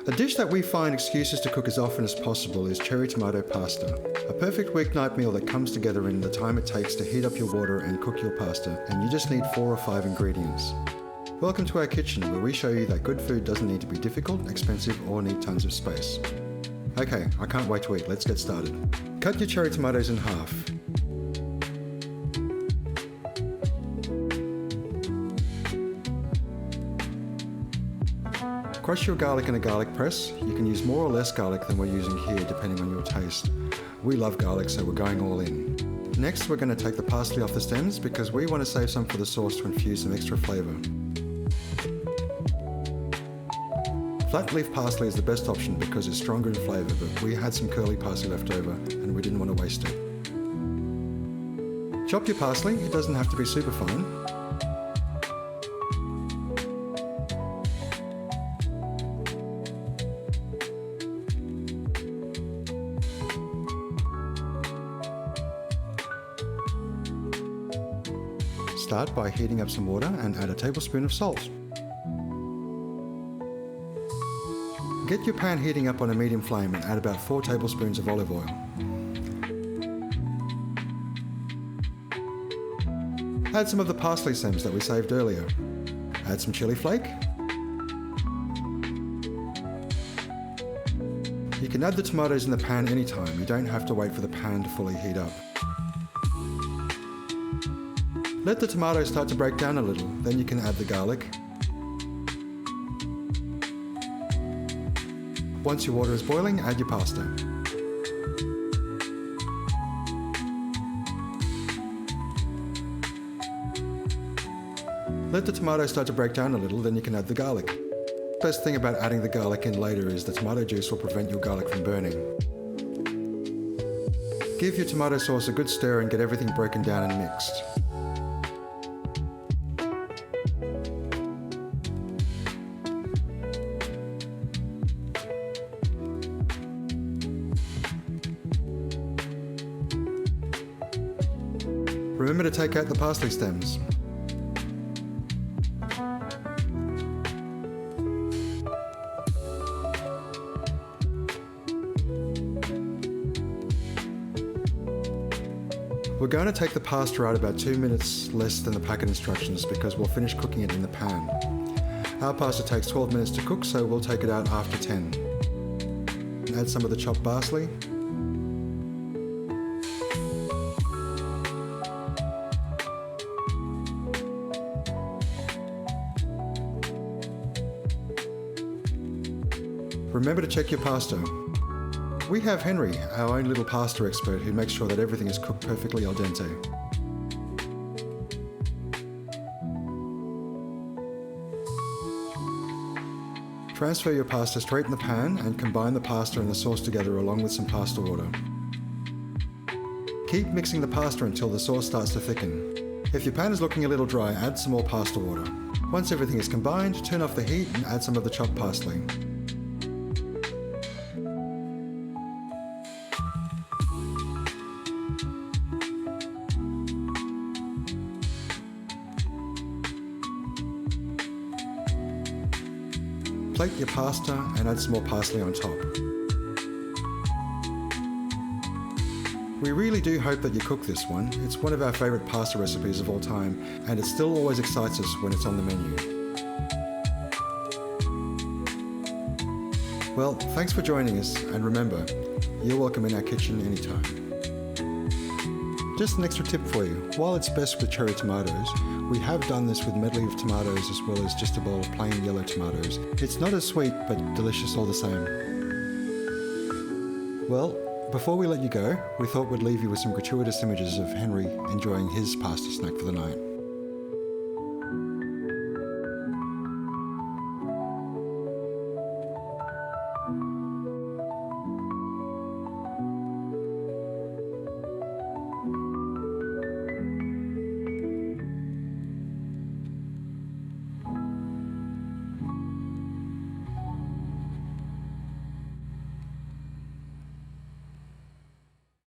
A dish that we find excuses to cook as often as possible is cherry tomato pasta. A perfect weeknight meal that comes together in the time it takes to heat up your water and cook your pasta, and you just need 4 or 5 ingredients. Welcome to our kitchen, where we show you that good food doesn't need to be difficult, expensive, or need tons of space. Okay, I can't wait to eat, let's get started. Cut your cherry tomatoes in half. Crush your garlic in a garlic press. You can use more or less garlic than we're using here, depending on your taste. We love garlic, so we're going all in. Next, we're going to take the parsley off the stems because we want to save some for the sauce to infuse some extra flavour. Flat leaf parsley is the best option because it's stronger in flavour, but we had some curly parsley left over and we didn't want to waste it. Chop your parsley, it doesn't have to be super fine. Start by heating up some water and add a tablespoon of salt. Get your pan heating up on a medium flame and add about 4 tablespoons of olive oil. Add some of the parsley stems that we saved earlier. Add some chili flake. You can add the tomatoes in the pan anytime, you don't have to wait for the pan to fully heat up. Let the tomatoes start to break down a little, then you can add the garlic. Once your water is boiling, add your pasta. Let the tomatoes start to break down a little, then you can add the garlic. The best thing about adding the garlic in later is the tomato juice will prevent your garlic from burning. Give your tomato sauce a good stir and get everything broken down and mixed. Remember to take out the parsley stems. We're going to take the pasta out about 2 minutes less than the packet instructions because we'll finish cooking it in the pan. Our pasta takes 12 minutes to cook, so we'll take it out after 10. Add some of the chopped parsley. Remember to check your pasta. We have Henry, our own little pasta expert, who makes sure that everything is cooked perfectly al dente. Transfer your pasta straight in the pan and combine the pasta and the sauce together along with some pasta water. Keep mixing the pasta until the sauce starts to thicken. If your pan is looking a little dry, add some more pasta water. Once everything is combined, turn off the heat and add some of the chopped parsley. Plate your pasta and add some more parsley on top. We really do hope that you cook this one. It's one of our favourite pasta recipes of all time, and it still always excites us when it's on the menu. Well, thanks for joining us, and remember, you're welcome in our kitchen anytime. Just an extra tip for you. While it's best with cherry tomatoes, we have done this with medley of tomatoes as well as just a bowl of plain yellow tomatoes. It's not as sweet, but delicious all the same. Well, before we let you go, we thought we'd leave you with some gratuitous images of Henry enjoying his pasta snack for the night.